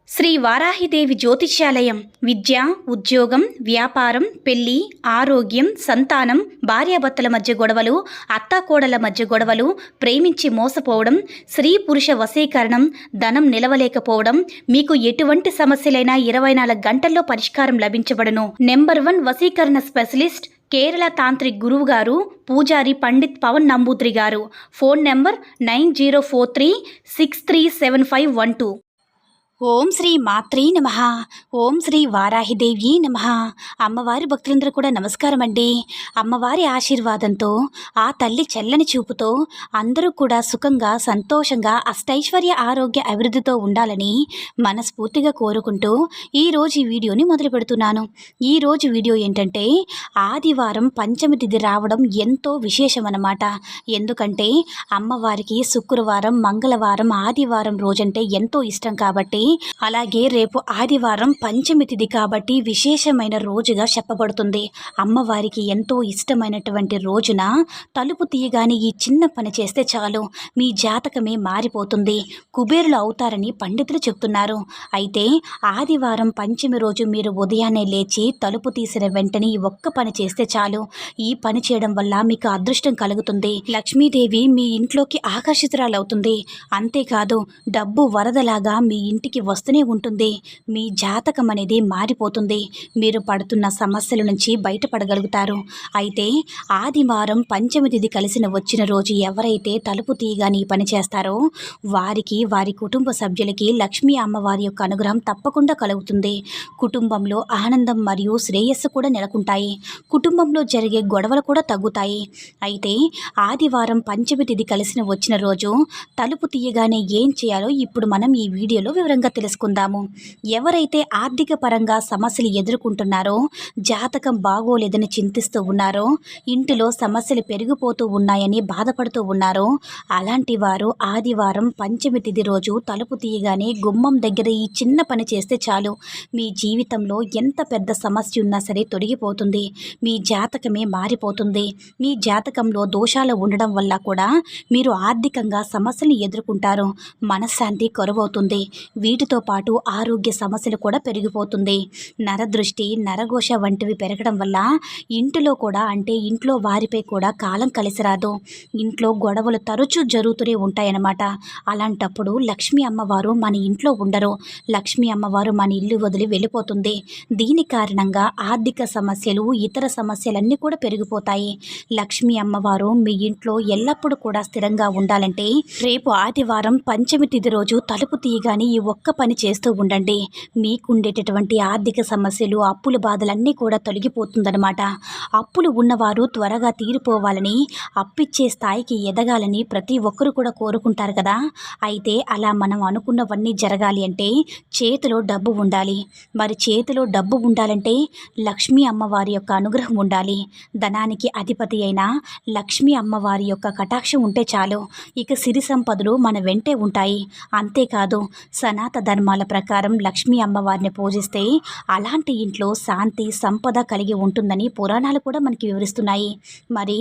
శ్రీ వారాహిదేవి జ్యోతిష్యాలయం విద్య, ఉద్యోగం, వ్యాపారం, పెళ్లి, ఆరోగ్యం, సంతానం, భార్యాభర్తల మధ్య గొడవలు, అత్తాకోడల మధ్య గొడవలు, ప్రేమించి మోసపోవడం, స్త్రీ పురుష వశీకరణం, ధనం నిలవలేకపోవడం, మీకు ఎటువంటి సమస్యలైనా 24 గంటల్లో పరిష్కారం లభించబడును. నెంబర్ 1 వశీకరణ స్పెషలిస్ట్ కేరళ తాంత్రిక్ గురువు గారు పూజారి పండిత్ పవన్ నంబూద్రి గారు. Phone number 9043637512. ఓం శ్రీ మాత్రే నమః. ఓం శ్రీ వారాహిదేవి నమః. అమ్మవారి భక్తులందరూ కూడా నమస్కారం అండి. అమ్మవారి ఆశీర్వాదంతో, ఆ తల్లి చల్లని చూపుతో అందరూ కూడా సుఖంగా, సంతోషంగా, అష్టైశ్వర్య, ఆరోగ్య, అభివృద్ధితో ఉండాలని మనస్ఫూర్తిగా కోరుకుంటూ ఈరోజు ఈ వీడియోని మొదలు పెడుతున్నాను. ఈరోజు వీడియో ఏంటంటే, ఆదివారం పంచమి తిథి రావడం ఎంతో విశేషమన్నమాట. ఎందుకంటే అమ్మవారికి శుక్రవారం, మంగళవారం, ఆదివారం రోజంటే ఎంతో ఇష్టం కాబట్టి, అలాగే రేపు ఆదివారం పంచమి తిథి కాబట్టి విశేషమైన రోజుగా చెప్పబడుతుంది. అమ్మవారికి ఎంతో ఇష్టమైనటువంటి రోజున తలుపు తీయగానే ఈ చిన్న పని చేస్తే చాలు మీ జాతకమే మారిపోతుంది, కుబేరులు అవుతారని పండితులు చెప్తున్నారు. అయితే ఆదివారం పంచమి రోజు మీరు ఉదయాన్నే లేచి తలుపు తీసిన వెంటనే ఈ ఒక్క పని చేస్తే చాలు. ఈ పని చేయడం వల్ల మీకు అదృష్టం కలుగుతుంది, లక్ష్మీదేవి మీ ఇంట్లోకి ఆకర్షితురాలవుతుంది. అంతేకాదు డబ్బు వరదలాగా మీ ఇంటికి వస్తూనే ఉంటుంది. మీ జాతకం అనేది మారిపోతుంది. మీరు పడుతున్న సమస్యల నుంచి బయటపడగలుగుతారు. అయితే ఆదివారం పంచమి తిథి కలిసిన వచ్చిన రోజు ఎవరైతే తలుపు తీయగానే ఈ పని చేస్తారో వారికి, వారి కుటుంబ సభ్యులకి లక్ష్మీ అమ్మవారి యొక్క అనుగ్రహం తప్పకుండా కలుగుతుంది. కుటుంబంలో ఆనందం మరియు శ్రేయస్సు కూడా నెలకొంటాయి. కుటుంబంలో జరిగే గొడవలు కూడా తగ్గుతాయి. అయితే ఆదివారం పంచమి తిథి కలిసిన వచ్చిన రోజు తలుపు తీయగానే ఏం చేయాలో ఇప్పుడు మనం ఈ వీడియోలో వివరంగా తెలుసుకుందాము. ఎవరైతే ఆర్థిక పరంగా సమస్యలు ఎదుర్కొంటున్నారో, జాతకం బాగోలేదని చింతిస్తూ ఉన్నారో, ఇంటిలో సమస్యలు పెరిగిపోతూ ఉన్నాయని బాధపడుతూ ఉన్నారో, అలాంటి వారు ఆదివారం పంచమి తిథి రోజు తలుపు తీయగానే గుమ్మం దగ్గర ఈ చిన్న పని చేస్తే చాలు మీ జీవితంలో ఎంత పెద్ద సమస్య ఉన్నా సరే తొలగిపోతుంది. మీ జాతకమే మారిపోతుంది. మీ జాతకంలో దోషాలు ఉండడం వల్ల కూడా మీరు ఆర్థికంగా సమస్యలు ఎదుర్కొంటారు. మనశ్శాంతి కరువవుతుంది. వీటితో పాటు ఆరోగ్య సమస్యలు కూడా పెరిగిపోతుంది. నరదృష్టి, నరఘోష వంటివి పెరగడం వల్ల ఇంటిలో కూడా, అంటే ఇంట్లో వారిపై కూడా కాలం కలిసి రాదు. ఇంట్లో గొడవలు తరచూ జరుగుతూనే ఉంటాయన్నమాట. అలాంటప్పుడు లక్ష్మీ అమ్మవారు మన ఇంట్లో ఉండరు. లక్ష్మీ అమ్మవారు మన ఇల్లు వదిలి వెళ్ళిపోతుంది. దీని కారణంగా ఆర్థిక సమస్యలు, ఇతర సమస్యలన్నీ కూడా పెరిగిపోతాయి. లక్ష్మీ అమ్మవారు మీ ఇంట్లో ఎల్లప్పుడూ కూడా స్థిరంగా ఉండాలంటే రేపు ఆదివారం పంచమి తిథి రోజు తలుపు తీయగానే ఈ ఒక్క పని చేస్తూ ఉండండి. మీకుండేటటువంటి ఆర్థిక సమస్యలు, అప్పుల బాధలన్నీ కూడా తొలగిపోతుందన్నమాట. అప్పులు ఉన్నవారు త్వరగా తీరిపోవాలని, అప్పిచ్చే స్థాయికి ఎదగాలని ప్రతి ఒక్కరు కూడా కోరుకుంటారు కదా. అయితే అలా మనం అనుకున్నవన్నీ జరగాలి అంటే చేతిలో డబ్బు ఉండాలి. మరి చేతిలో డబ్బు ఉండాలంటే లక్ష్మీ అమ్మవారి యొక్క అనుగ్రహం ఉండాలి. ధనానికి అధిపతి అయిన లక్ష్మీ అమ్మవారి యొక్క కటాక్షం ఉంటే చాలు, ఇక సిరి సంపదలు మన వెంటే ఉంటాయి. అంతేకాదు సనాతన ధర్మాల ప్రకారం లక్ష్మీ అమ్మవారిని పూజిస్తే అలాంటి ఇంట్లో శాంతి, సంపద కలిగి ఉంటుందని పురాణాలు కూడా మనకి వివరిస్తున్నాయి. మరి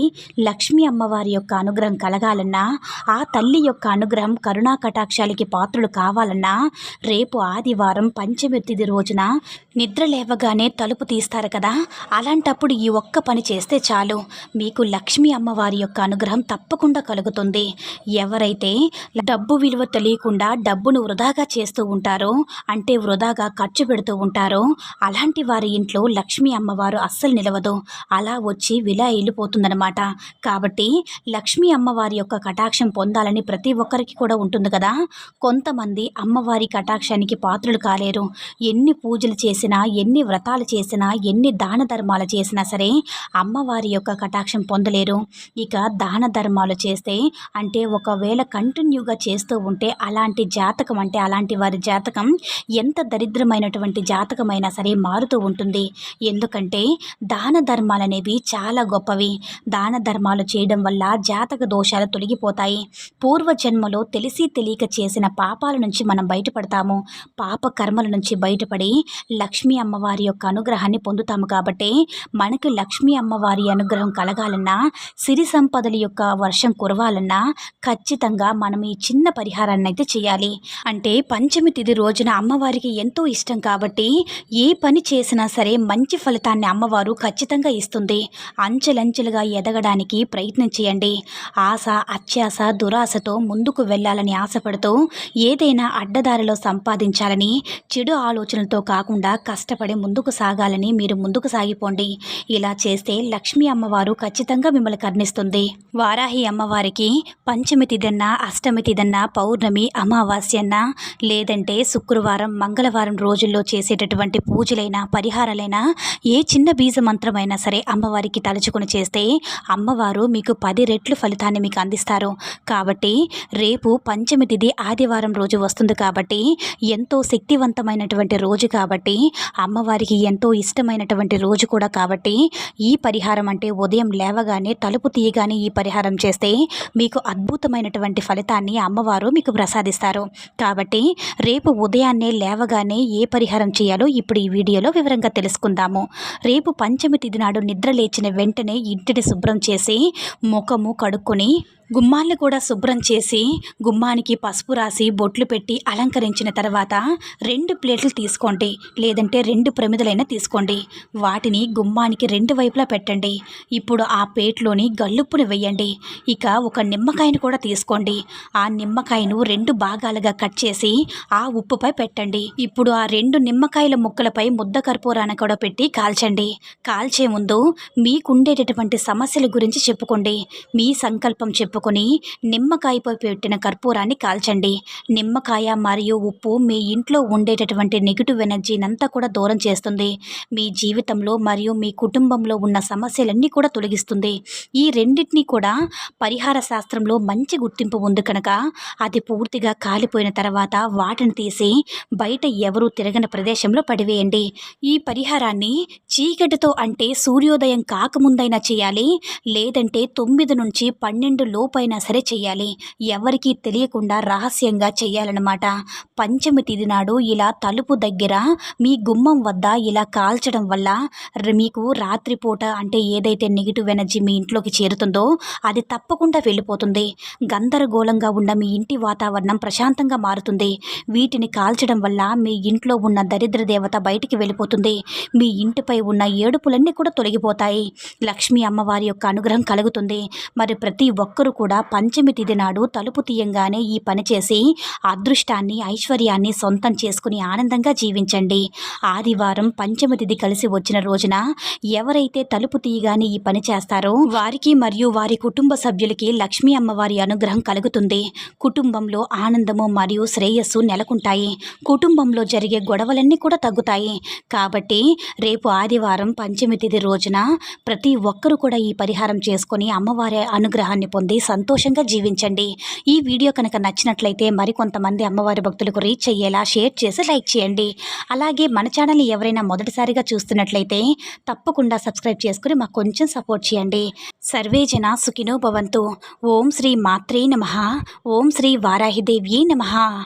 లక్ష్మీ అమ్మవారి యొక్క అనుగ్రహం కలగాలన్నా, ఆ తల్లి యొక్క అనుగ్రహం, కరుణా కటాక్షాలకి పాత్రలు కావాలన్నా రేపు ఆదివారం పంచమి తిథి రోజున నిద్ర లేవగానే తలుపు తీస్తారు కదా, అలాంటప్పుడు ఈ ఒక్క పని చేస్తే చాలు మీకు లక్ష్మీ అమ్మవారి యొక్క అనుగ్రహం తప్పకుండా కలుగుతుంది. ఎవరైతే డబ్బు విలువ తెలియకుండా డబ్బును వృధాగా చేస్తూ ఉంటారో, అంటే వృధాగా ఖర్చు పెడుతూ ఉంటారో, అలాంటి వారి ఇంట్లో లక్ష్మీ అమ్మవారు అస్సలు నిలవదు. అలా వచ్చి విలా వెళ్ళిపోతుందన్నమాట. కాబట్టి లక్ష్మీ అమ్మవారి యొక్క కటాక్షం పొందాలని ప్రతి ఒక్కరికి కూడా ఉంటుంది కదా. కొంతమంది అమ్మవారి కటాక్షానికి పాత్రలు కాలేరు. ఎన్ని పూజలు చేసినా, ఎన్ని వ్రతాలు చేసినా, ఎన్ని దాన ధర్మాలు చేసినా సరే అమ్మవారి యొక్క కటాక్షం పొందలేరు. ఇక దాన ధర్మాలు చేస్తే, అంటే ఒకవేళ కంటిన్యూగా చేస్తూ ఉంటే అలాంటి జాతకం, అంటే అలాంటి వారి జాతకం ఎంత దరిద్రమైనటువంటి జాతకమైనా సరే మారుతూ ఉంటుంది. ఎందుకంటే దాన ధర్మాలు అనేవి చాలా గొప్పవి. దాన ధర్మాలు చేయడం వల్ల జాతక దోషాలు తొలగిపోతాయి. పూర్వజన్మలో తెలిసి తెలియక చేసిన పాపాల నుంచి మనం బయటపడతాము. పాప కర్మల నుంచి బయటపడి లక్ష్మీ అమ్మవారి యొక్క అనుగ్రహాన్ని పొందుతాము. కాబట్టి మనకి లక్ష్మీ అమ్మవారి అనుగ్రహం కలగాలన్నా, సిరి సంపదల యొక్క వర్షం కురవాలన్నా ఖచ్చితంగా మనం ఈ చిన్న పరిహారాన్ని అయితే చేయాలి. అంటే పంచ పంచమి తిథి రోజున అమ్మవారికి ఎంతో ఇష్టం కాబట్టి ఏ పని చేసినా సరే మంచి ఫలితాన్ని అమ్మవారు ఖచ్చితంగా ఇస్తుంది. అంచెలంచెలుగా ఎదగడానికి ప్రయత్నం చేయండి. ఆశ, అత్యాశ, దురాశతో ముందుకు వెళ్ళాలని ఆశపడుతూ ఏదైనా అడ్డదారిలో సంపాదించాలని, చెడు ఆలోచనలతో కాకుండా కష్టపడి ముందుకు సాగాలని మీరు ముందుకు సాగిపోండి. ఇలా చేస్తే లక్ష్మీ అమ్మవారు ఖచ్చితంగా మిమ్మల్ని కరుణిస్తుంది. వారాహి అమ్మవారికి పంచమి తిథన్నా, అష్టమి తిథన్నా, పౌర్ణమి, అమావాస్యన్నా, లేదంటే శుక్రవారం, మంగళవారం రోజుల్లో చేసేటటువంటి పూజలైనా, పరిహారాలైనా, ఏ చిన్న బీజ మంత్రమైనా సరే అమ్మవారికి తలుచుకుని చేస్తే అమ్మవారు మీకు 10 రెట్లు ఫలితాన్ని మీకు అందిస్తారు. కాబట్టి రేపు పంచమి తిథి ఆదివారం రోజు వస్తుంది కాబట్టి ఎంతో శక్తివంతమైనటువంటి రోజు కాబట్టి అమ్మవారికి ఎంతో ఇష్టమైనటువంటి రోజు కూడా కాబట్టి ఈ పరిహారం అంటే ఉదయం లేవగానే తలుపు తీయగానే ఈ పరిహారం చేస్తే మీకు అద్భుతమైనటువంటి ఫలితాన్ని అమ్మవారు మీకు ప్రసాదిస్తారు. కాబట్టి రేపు ఉదయాన్నే లేవగానే ఏ పరిహారం చేయాలో ఇప్పుడు ఈ వీడియోలో వివరంగా తెలుసుకుందాము. రేపు పంచమి తిథి నాడు నిద్ర లేచిన వెంటనే ఇంటిని శుభ్రం చేసి ముఖము కడుక్కొని గుమ్మాన్ని కూడా శుభ్రం చేసి గుమ్మానికి పసుపు రాసి బొట్లు పెట్టి అలంకరించిన తర్వాత 2 ప్లేట్లు తీసుకోండి, లేదంటే 2 ప్రమిదలైనా తీసుకోండి. వాటిని గుమ్మానికి 2 వైపులా పెట్టండి. ఇప్పుడు ఆ ప్లేట్లోని గల్లుప్పుని వేయండి. ఇక ఒక నిమ్మకాయను కూడా తీసుకోండి. ఆ నిమ్మకాయను 2 భాగాలుగా కట్ చేసి ఆ ఉప్పుపై పెట్టండి. ఇప్పుడు ఆ 2 నిమ్మకాయల ముక్కలపై ముద్ద కర్పూరాన్ని కూడా పెట్టి కాల్చండి. కాల్చే ముందు మీకుండేటటువంటి సమస్యల గురించి చెప్పుకోండి. మీ సంకల్పం చెప్పుకొని నిమ్మకాయపై పెట్టిన కర్పూరాన్ని కాల్చండి. నిమ్మకాయ మరియు ఉప్పు మీ ఇంట్లో ఉండేటటువంటి నెగిటివ్ ఎనర్జీనంతా కూడా దూరం చేస్తుంది. మీ జీవితంలో మరియు మీ కుటుంబంలో ఉన్న సమస్యలన్నీ కూడా తొలగిస్తుంది. ఈ రెండింటినీ కూడా పరిహార శాస్త్రంలో మంచి గుర్తింపు ఉంది కనుక అది పూర్తిగా కాలిపోయిన తర్వాత వాటిని తీసి బయట ఎవరూ తిరగని ప్రదేశంలో పడివేయండి. ఈ పరిహారాన్ని చీకటితో అంటే సూర్యోదయం కాకముందైనా చేయాలి, లేదంటే 9 నుంచి 12 లోపైనా సరే చేయాలి. ఎవరికీ తెలియకుండా రహస్యంగా చేయాలన్నమాట. పంచమి తిథి నాడు ఇలా తలుపు దగ్గర మీ గుమ్మం వద్ద ఇలా కాల్చడం వల్ల మీకు రాత్రిపూట అంటే ఏదైతే నెగిటివ్ ఎనర్జీ మీ ఇంట్లోకి చేరుతుందో అది తప్పకుండా వెళ్ళిపోతుంది. గందరగోళంగా ఉన్న మీ ఇంటి వాతావరణం ప్రశాంతంగా మారుతుంది. వీటిని కాల్చడం వల్ల మీ ఇంట్లో ఉన్న దరిద్ర దేవత బయటికి వెళ్ళిపోతుంది. మీ ఇంటిపై ఉన్న ఏడుపులన్నీ కూడా తొలగిపోతాయి. లక్ష్మీ అమ్మవారి యొక్క అనుగ్రహం కలుగుతుంది. మరి ప్రతి ఒక్కరూ కూడా పంచమి తిథి నాడు తలుపు తీయంగానే ఈ పని చేసి అదృష్టాన్ని, ఐశ్వర్యాన్ని సొంతం చేసుకుని ఆనందంగా జీవించండి. ఆదివారం పంచమి తిథి కలిసి వచ్చిన రోజున ఎవరైతే తలుపు తీయగానే ఈ పని చేస్తారో వారికి మరియు వారి కుటుంబ సభ్యులకి లక్ష్మీ అమ్మవారి అనుగ్రహం కలుగుతుంది. కుటుంబంలో ఆనందము మరియు శ్రేయస్సు నెలకొంటాయి. కుటుంబంలో జరిగే గొడవలన్నీ కూడా తగ్గుతాయి. కాబట్టి రేపు ఆదివారం పంచమి తిథి రోజున ప్రతి ఒక్కరూ కూడా ఈ పరిహారం చేసుకొని అమ్మవారి అనుగ్రహాన్ని పొంది సంతోషంగా జీవించండి. ఈ వీడియో కనుక నచ్చినట్లయితే మరికొంతమంది అమ్మవారి భక్తులకు రీచ్ అయ్యేలా షేర్ చేసి లైక్ చేయండి. అలాగే మన ఛానల్ని ఎవరైనా మొదటిసారిగా చూస్తున్నట్లయితే తప్పకుండా సబ్స్క్రైబ్ చేసుకుని మాకు కొంచెం సపోర్ట్ చేయండి. సర్వే జన సుఖినో భవంతు. ఓం శ్రీ మాత్రే నమః. ఓం శ్రీ వారాహిదేవ్యే నమః.